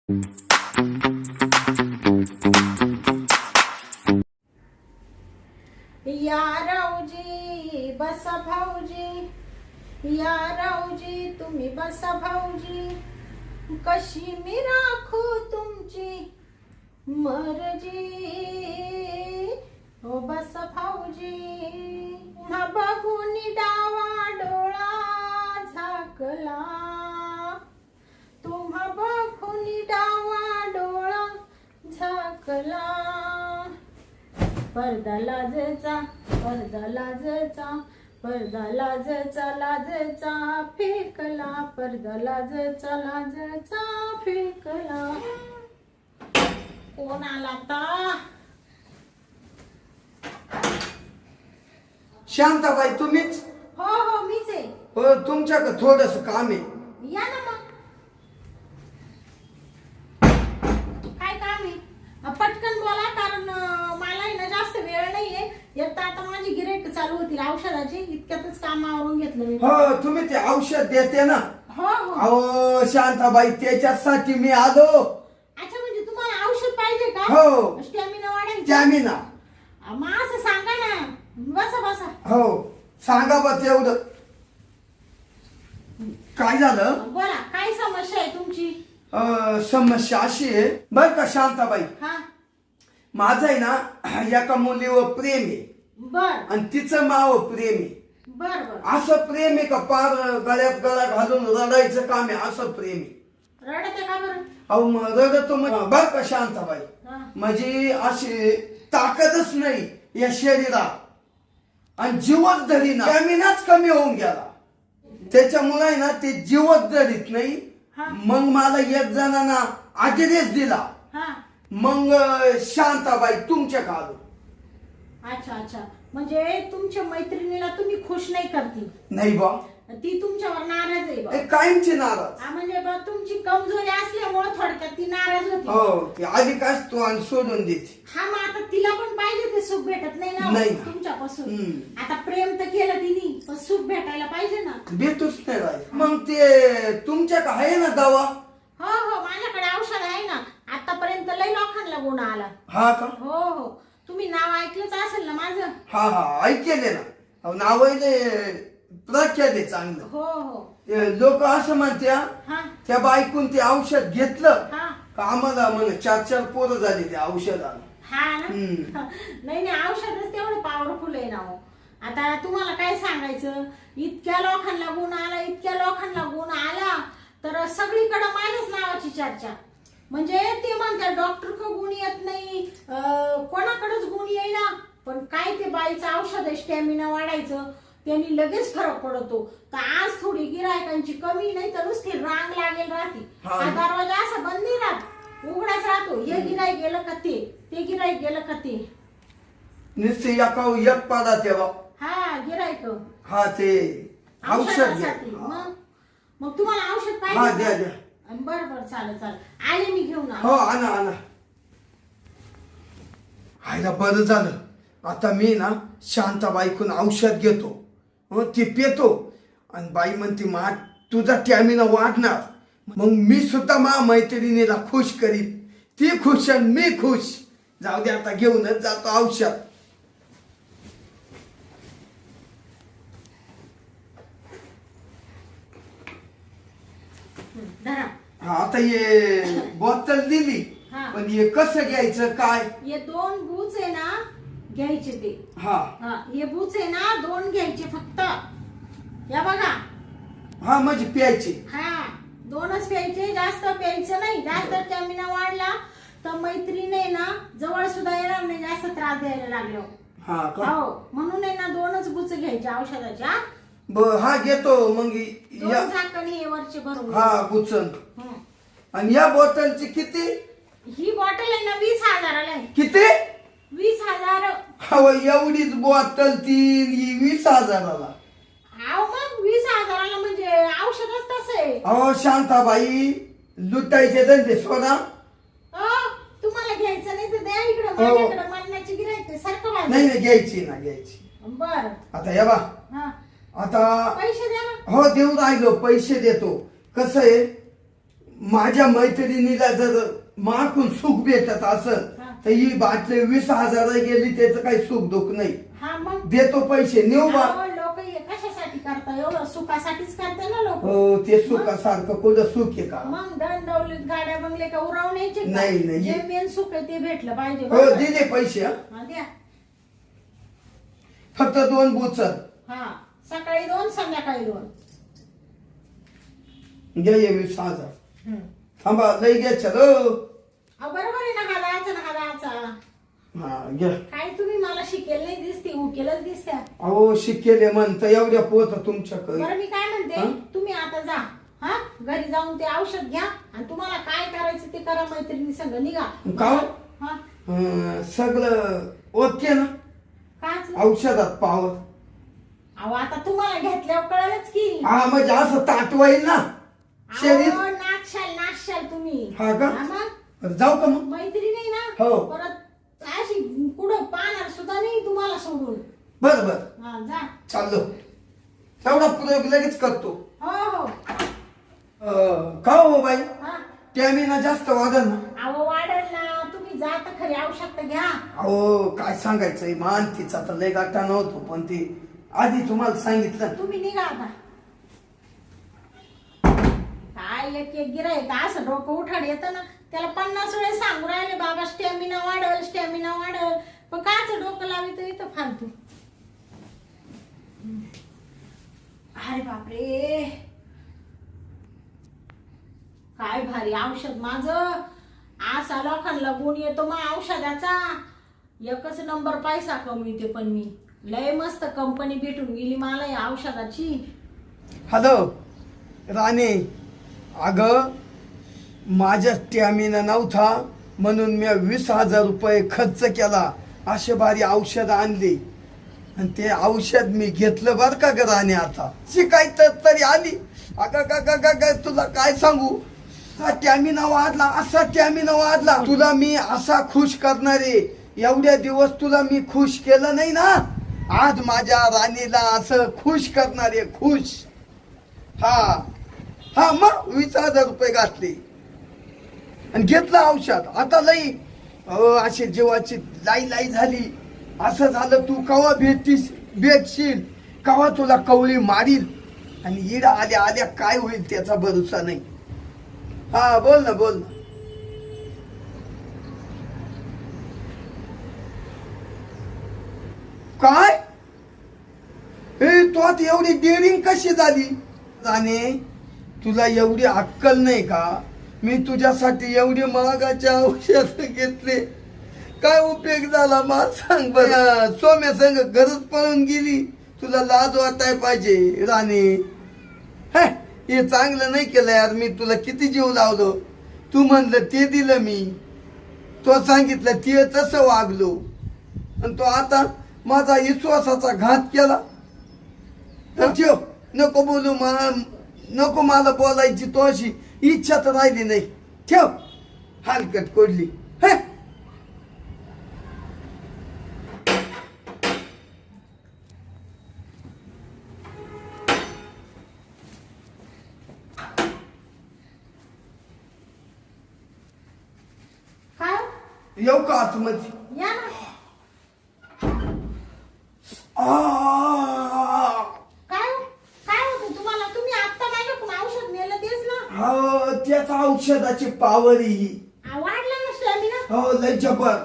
या राऊजी बसा भाऊजी, या राऊजी तुम्ही बसा भाऊजी, कशी मी राखू तुमची मर्जी, हो बसा भाऊजी. पुन्हा बघून डावा डोळा झाकला, तुम्हा बघून डावा डोळा झाकला. पडदा लाजेचा, पडदा लाजेचा, पडदा लाजेचा, लाजेचा फेकला, पडदा लाजेचा, लाजेचा फेकला. कोण आला आता? शांताबाई तुम्हीच? हो हो मीच आहे. हो, तुमच्याकडे थोडस काम आहे. या ना मग. काय काम आहे? पटकन बोला, कारण मला आहे ना जास्त वेळ नाहीये. एक तर आता माझी गिऱ्हाईक चालू होतील औषधाची, इतक्यातच काम आवरून घेतलं मी. हो, तुम्ही ते औषध देते ना? हो हो. अहो शांताबाई, त्याच्यासाठी मी आलो. अच्छा, म्हणजे तुम्हाला औषध पाहिजे का? हो. स्टॅमिना वाढायचा. स्टॅमिना. मग असं सांगा ना. बसा बसा. हो, सांगा बा तेवढं. काय झालं? बोला, काय समस्या आहे तुमची? समस्या अशी आहे बर का शांताबाई, हा. माझं आहे ना एका मुलीवर प्रेम आहे बर आणि तिचं माव प्रेम आहे. बर बर. असं प्रेम आहे का पार गळ्यात गळा घालून रडायचं काम आहे, असं प्रेम आहे. रडत आहे का बरं? अहो मग रडतो बर का शांताबाई, हा. म्हणजे अशी ताकदच नाही या शरीरात आणि जीवच धरीना, स्टॅमिनाच कमी होऊन गेला. त्याच्यामुळे आहे ना ते जीवच धरीत नाही. हा. मग मला एक जणांना ऍड्रेस दिला, हा. मग शांताबाई तुमच्या आलो. अच्छा अच्छा, म्हणजे तुमच्या मैत्रिणीला तुम्ही खुश नाही करती, नाही बा, ती तुमच्यावर नाराज आहे बा. कायमची नाराज. हा, म्हणजे बा तुमची कमजोरी असल्यामुळे थोडक्यात ती नाराज होती. हो, ती आधी काय तो आणि सोडून देते. हा, मग आता तिला पण पाहिजे ते सुख भेटत नाही ना नाही. तुमच्यापासून. हम्म. आता प्रेम तर केलं तिने, पण सुख भेटायला पाहिजे ना. भेटूच नाही राहील. मग ते तुमच्या का आहे ना दवा? हो हो, माझ्याकडे औषध आहे ना. आतापर्यंत लई लोकांना गुण आला. हा का? हो हो, तुम्ही नाव ऐकलंच असेल ना माझं. हा हा, ऐकले ना. नाव प्रख्यात आहे चांगलं. हो हो. लोक असं म्हणत्या, हा त्या बायकून ते औषध घेतलं हा का आम्हाला म्हणे 4-4 पोरं झाली त्या औषधाला. हा ना. हम्म. नाही नाही, औषधच तेवढं पॉवरफुल आहे ना हो. आता तुम्हाला काय सांगायचं, इतक्या लोकांना गुण आला, इतक्या लोकांना गुण आला, तर सगळीकडे माझ्याच नावाची चर्चा. म्हणजे ते म्हणतात डॉक्टर का गुण येत नाही, कोणाकडेच गुण येईना. पण काय ते बाईचं औषध आहे स्टॅमिना वाढायचं, त्यांनी लगेच फरक पडतो. तर आज थोडी गिरायकांची कमी नाही तर नुसती रांग लागेल राहते. हा. हा दरवाजा असा बंद नाही राहत, उघडाच राहतो. हे गिराईक गेलं का ते गिराईक गेलं का ते. नुसते एक पादा तेव्हा. हा, गिराईक. हा, ते औषध घ्या. औषधासाठी. मग तुम्हाला औषध हा, पाहिजे द्या का? द्या. बरं बरं, चालेल चालेल, आले मी घेऊन. हो, आणा आणा. हायला बरं झालं. आता मी ना शांताबाईकून औषध घेतो, ते पेतो आणि बाई म्हणते मा तुझा स्टॅमिना वाढणार. मग मी सुद्धा मा मैत्रिणीला खुश करीत, ती खुश आणि मी खुश. जाऊ दे, आता घेऊनच जातो औषध. धरा. हा, आता हे बॉटल दिली, हा. पण हे कसं घ्यायचं काय? हे 2 बूच आहे ना घ्यायचे ते. हा हा, हे बूच आहे ना 2 घ्यायचे फक्त. या बघा. हा, म्हणजे प्यायची. हा, 2च प्यायचे, जास्त प्यायचं नाही. जास्त स्टॅमिना वाढला तर मैत्रीण आहे ना जवळ सुद्धा येणार नाही, जास्त त्रास द्यायला लागलो. हा का? हो, म्हणून आहे ना 2च बुच घ्यायचे औषधाच्या. हा, घेतो मग. 2 झाकण हे वरचे भरून. हा, गुचन. हं. आणि या बॉटलची किती? ही बॉटल आहे ना 20,000ला आहे. किती? 20,000. अहो, एवढीच बॉटल ती 20,000ला. अहो, मग 20,000ला म्हणजे औषधच तसं आहे. अहो शांताबाई, लुटायचे धंदे सोडा. तुम्हाला घ्यायचं नाही तर द्या इकडे हो. माझ्याकडे. मरणाची गिऱ्हाईक सारखं नाही माझं. नाही, घ्यायची ना घ्यायची. बर. आता या बा, हा, आता पैसे द्या ना. हो देऊ राहिलो, पैसे देतो. कसं आहे, माझ्या मैत्रिणीला जर माकून सुख भेटत असेल हा. तर ही बाटली 20,000 गेली त्याचं काही सुख दुःख नाही. हा मग देतो पैसे नेऊ बा. लोक कशासाठी करता एवढं सुखासाठीच करते ना लोक. हो ते सुखासारखं कुठं सुख आहे का? मग दण दौलत गाड्या बंगले का उरवण्याचे का? नाही, नाही. जे मेन सुख आहे ते भेटलं पाहिजे. हो बरोबर? दिले पैसे हा. हा, द्या. फक्त 2 बुचर हा सकाळी 2 संध्याकाळी 2. घ्या 20,000. थांबा लई घ्या चलो. बरोबर आहे ना हा द्यायचा ना हा द्यायचा. हा घ्या. काय तुम्ही मला शिकेल नाही दिसते उकेलच दिसत्या. अहो शिकेले म्हणतं एवढ्या पोत तुमच्याकडे. बरं मी काय म्हणते हा? तुम्ही आता जा. हा घरी जाऊन ते औषध घ्या आणि तुम्हाला काय करायचं ते करा मैत्रिणी संग निघा. का? हा सगळं ओके ना काच औषधात पावर. अहो आता तुम्हाला घेतल्यावर कळलंच की. हा म्हणजे असं ताटवाईल ना शरीर. अहो, नाचशाल तुम्ही. हा का? मग जाऊ का मग? मैत्री नाही ना हो. परत अशी कुठं पाहणार सुद्धा नाही तुम्हाला सोडून. बर बर हा जा. चाललो. तेवढा प्रयोग लगेच करतो. हो हो का हो बाई हा टॅमिना जास्त वाढल ना? अहो वाढेल ना तुम्ही जा तर खरी औषध तर घ्या. अहो काय सांगायचंय मान तिचा तर लय गाठा नव्हतो पण ती आधी तुम्हाला सांगितलं. तुम्ही निघा आता. काय एक एक गिरायक असं डोकं उठाड येतं ना त्याला 50 वेळेस सांगू राहिले बाबा स्टॅमिना वाढल पण काच डोकं लावित इथं फालतू. अरे बापरे काय भारी औषध माझं. असा लोकांना गुण येतो मग औषधाचा. एकच नंबर पैसा कमविते पण मी. लय मस्त कंपनी भेटून गेली मला या औषधाची. हॅलो राणे अगं माझ्या स्टॅमिना नव्हता म्हणून मी 20,000 रुपये खर्च केला. असे भारी औषध आणली आणि ते औषध मी घेतलं बर का ग राणे. आता शिकायचं तरी आली. अगं तुला काय सांगू स्टॅमिना वाढला असा स्टॅमिना वाढला. तुला मी असा खुश करणारे एवढ्या दिवस तुला मी खुश केलं नाही ना. आज माझ्या राणीला असं खुश करणारे खुश. हा मग 20,000 रुपये घातले आणि घेतलं औषध. आता लई अशी जीवाची लाई झाली. असं झालं तू कवा भेटशील कवा तुला कवळी मारील आणि इडा आल्या काय होईल त्याचा भरोसा नाही. हा बोल ना काय तू आता एवढी डेअरिंग कशी झाली राणे? तुला एवढी अक्कल नाही का? मी तुझ्यासाठी एवढी महागाचे औषध घेतले काय उपयोग झाला मला सांग बरं. सोम्या संग गरज पळून गेली. तुला लाज वाटाय पाहिजे राणे. हे चांगलं नाही केलं यार. मी तुला किती जीव लावलो. तू म्हणलं ते दिलं मी. तो सांगितलं ते तसं वागलो आणि तो आता माझा विश्वासाचा घात केला. ठेव नको बोलू नको मला बोलायची तो अशी इच्छा तर राहिली नाही. ठेव हलकट कोडली. काय येऊ का आतमध्ये? या ना. काय होतं तुम्हाला? तुम्ही आता माझ्याकडून औषध नेलं तेच ना. हो त्याचा औषधाची पावर ही. वाढला ना स्टॅमिना. हो लय जबर.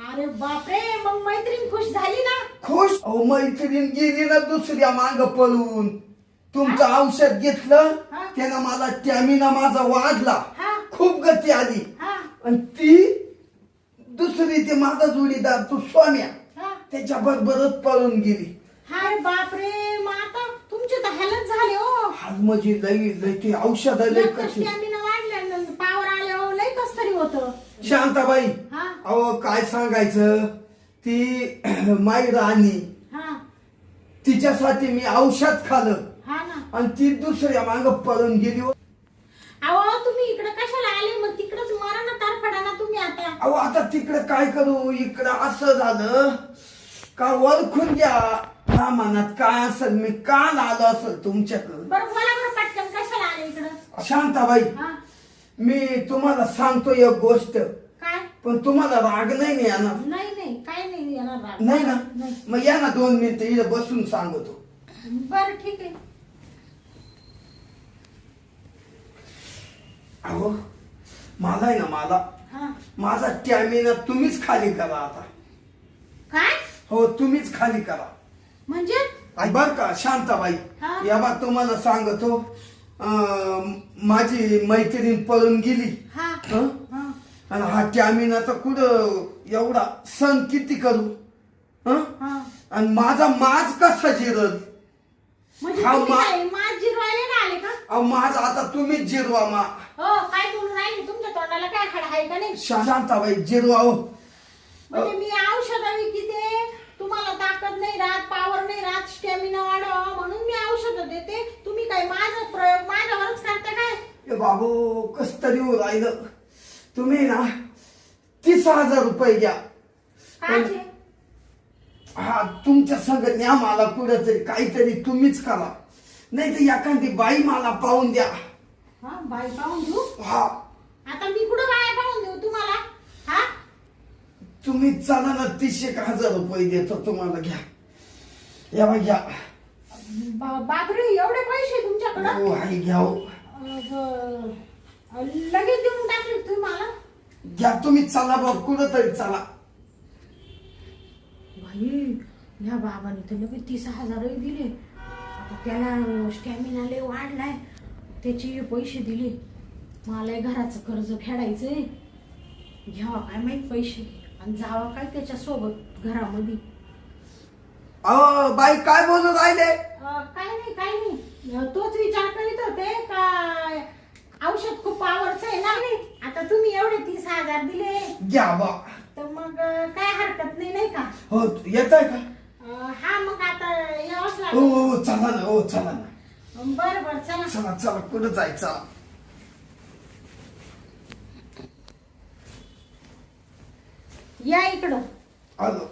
अरे बापरे मग मैत्रीण खुश झाली ना. खुश? अहो मैत्रीण गेली ना दुसऱ्या मांग पळून. तुमचं औषध घेतलं हा. त्यानं मला स्टॅमिना माझा वाढला. हा. खूप गती आली हा आणि ती दुसरी ते माझा जोडीदार तू स्वाम्या हा. त्याच्या बरोबरच पळून गेली. अरे बापरे मग आता तुमचे तर हालत झाले हो. आज म्हणजे लई ते औषध लय कशी. स्टॅमिना वाढल्यानंतर पावर आल्यावर लय कस तरी होतं. शांताबाई हा. अहो काय सांगायचं ती माई राणी हा तिच्यासाठी मी औषध खाल्लं हा ना. आणि ती दुसऱ्या मांग पळून गेली. अहो तुम्ही इकडे कशाला आले मग तिकडच मारा ना तारफडा ना तुम्ही आता. अहो आता तिकडे काय करू? इकडं असं झालं का ओळखून घ्या हा मनात काय असेल. मी काल आलो असेल तुमच्याकडं. बरं बोला बरं पटकन कशाला आले इकडं? शांताबाई हा मी तुम्हाला सांगतो एक गोष्ट, काय? पण तुम्हाला राग नाही ना येणार? नाही नाही काय नाही येणार राग. नाही ना? नाही. मग या ना 2 मिनिटं इथं बसून सांगतो. बरं ठीक आहे. अहो मला आहे ना, मला हा माझा टॅमिना तुम्हीच खाली करा आता. काय हो तुम्हीच खाली करा. म्हणजे? बर का शांताबाई, हा. या बा तुम्हाला सांगतो, माझी मैत्रीण पळून गेली. हा हं? हा आणि हा टॅमिना तर कुठं एवढा सण किती करू. हं? हा आणि माझा माज कसा जिरल. म्हणजे हा, तुम्ही मा- काय माझ जिरवायला ना आले का? अहो माझ आता तुम्हीच जिरवा मा. हो काय बोलून राहिले? तुमच्या तोंडाला काय खडा आहे का नाही? शांताबाई जिरवा हो. म्हणजे मी औषधं विकते, तुम्हाला ताकद नाही राहत, पावर नाही राहत, स्टॅमिना वाढवा म्हणून मी औषधं देते. तुम्ही काय माझा प्रयोग माझ्यावरच करता काय? ए बाबू कस तरी हो राहिलं. तुम्ही ना 30,000 रुपये घ्या. काचे? हा तुमच्या संग न्या मला कुठंतरी, काहीतरी तुम्हीच करा. नाही तर एखादी बाई मला पाहून द्या. हा बाई पाहून देऊ? हा आता मी कुठं बाया पाहून देऊ तुम्हाला? हा तुम्ही चला ना, 30,000 रुपये देतो तुम्हाला, घ्या. या बा घ्या. बापरे एवढे पैसे तुमच्याकडं? हो आई घ्या हो. लगेच देऊन टाकले तुम्ही मला? घ्या तुम्ही, चला बा कुठंतरी चला. भाई ह्या बाबाने तर लगेच 30,000 दिले. आता त्याला स्टॅमिना लय वाढलाय, त्याचे पैसे दिले. मला घराचं कर्ज फेडायचंय. घ्यावा काय माहित पैसे आणि जावा काय त्याच्या सोबत घरामध्ये. अहो बाई काय बोलून राहिले? काय नाही काय नाही, तोच विचार करीत होते का औषध खूप पावरच आहे ना. आता तुम्ही एवढे 30,000 दिले घ्या बा. तर मग काय हरकत नाही, नाही का? हो येत आहे का? हा मग आता यावंच हो लागेल. हो चला ना, हो चला ना. बरं बरं चला. चला चला कुठं जायचं. या इकडं. आलो.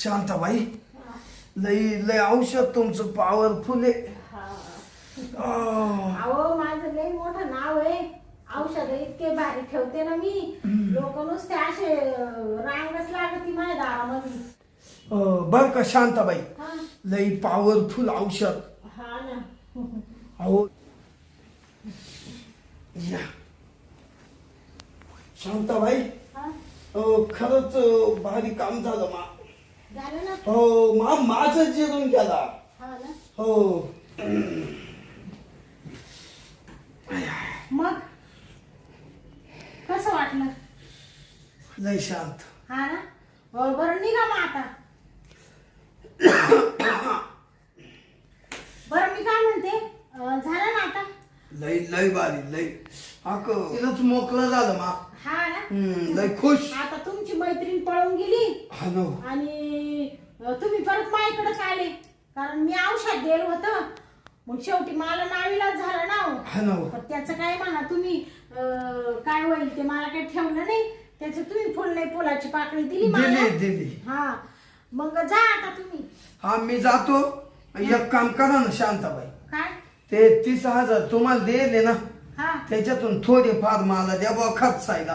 शांताबाई लय लय औषध तुमचं पॉवरफुल आहे. अहो माझं लई मोठं नाव आहे. औषध इतके भारी ठेवते ना मी, लोक नुसते असे रांगच लागती माझ्या दारामध्ये. बर का शांताबाई, हा लय पॉवरफुल औषध. हा ना. अहो या शांताबाई, हा खरंच भारी काम झालं मा. झालं ना. हो माझं जिरून गेला. हा ना. हो मग कसं वाटलं? लय शांत. हा ना. बरं निघा मग आता. बरं मी काय म्हणते, झालं ना आता? लय लय भारी लय. तिथंच मोकळं झालं मा. हा ना. लय खुश. आता तुमची मैत्रीण पळून गेली हा नो. आणि तुम्ही परत माझ्याकडेच आले, कारण मी औषध दिलं होतं. मग शेवटी मला नावीलाज झालं ना. हा नो. पण त्याचं काय म्हणा तुम्ही, काय होईल ते मला काही ठेवलं नाही. त्याचं तुम्ही फुल नाही फुलाची पाकळी दिली मला. दिली. हा मग जा आता तुम्ही. हा मी जातो. एक काम करा ना शांताबाई, काय? ते 30,000 तुम्हाला दिले ना, हा त्याच्यातून थोडेफार मला द्या बा खर्चायला.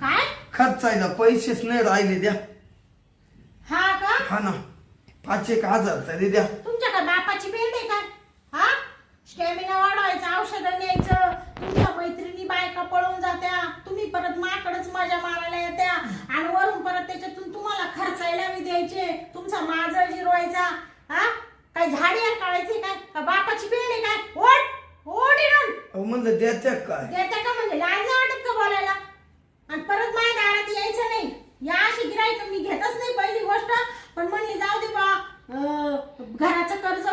काय? खर्चायला पैसेच नाही राहिले, द्या. हा का? हा ना, 5,000 तरी द्या. तुमच्या का बापाची बेंड आहे काय? हा स्टॅमिना वाढवायचं, औषधं न्यायचं, तुमच्या मैत्रिणी बायका पळून जात्या, तुम्ही परत माकडच मजा मारायला येत्या आणि वरून परत त्याच्यातून तुम्हाला खर्चायला बी द्यायचे, तुमचा माझा जिरवायचा. हा काय झाडे काढायचे काय? का बापाची बेंड आहे काय? ओढ ओढ इकडून. अहो म्हणलं द्यात्या काय? देता का म्हणजे लाज नाही वाटत का बोलायला? आणि परत माझ्या दारात यायचं नाही. या अशी गिरायक मी घेतच नाही पहिली गोष्ट. पण म्हणली जाऊ दे बा, घराचं कर्ज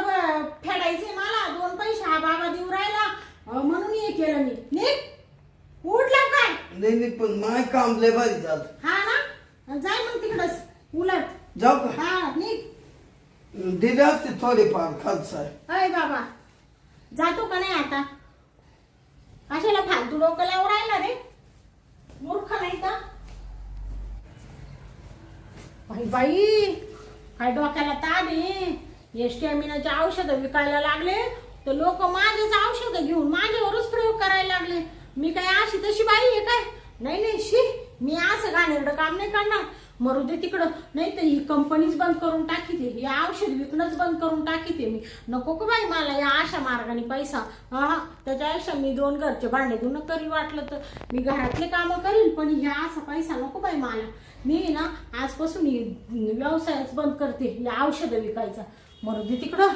फेडायचे मला, 2 पैसे हा बाबा देऊ राहिला, म्हणून हे केलं मी. नीट उठला काय? नाही नाही, पण माय काम लय भारी झालं. हा ना. जाय मग तिकडच उलट. जाऊ का? हा नीट. दिले असते थोडेफार खर्च आहे. अय बाबा जातो का नाही आता? कशाला फालतू डोकं लावून राहिला रे, मूर्ख नाही तर. बाई बाई काय डोक्याला ताप आहे. हे स्टॅमिनाचे औषधं विकायला लागले तर लोक माझेच औषधं घेऊन माझ्यावरच प्रयोग करायला लागले. मी काय अशी तशी बाई आहे काय? नाही नाही शी, मी असं घाणेरडं काम नाही करणार. मरू दे तिकडं. नाही तर ही कंपनीच बंद करून टाकीते, हे औषध विकणंच बंद करून टाकीते मी. नको का बाई मला या अशा मार्गाने पैसा. हा, त्याच्यापेक्षा मी 2 घरचे भांडे धुणं करील, वाटलं तर मी घरातले कामं करील, पण ह्या असा पैसा नको बाई मला. मी ना आजपासून व्यवसायच बंद करते, या औषधं विकायचा. मरू दे तिकडं.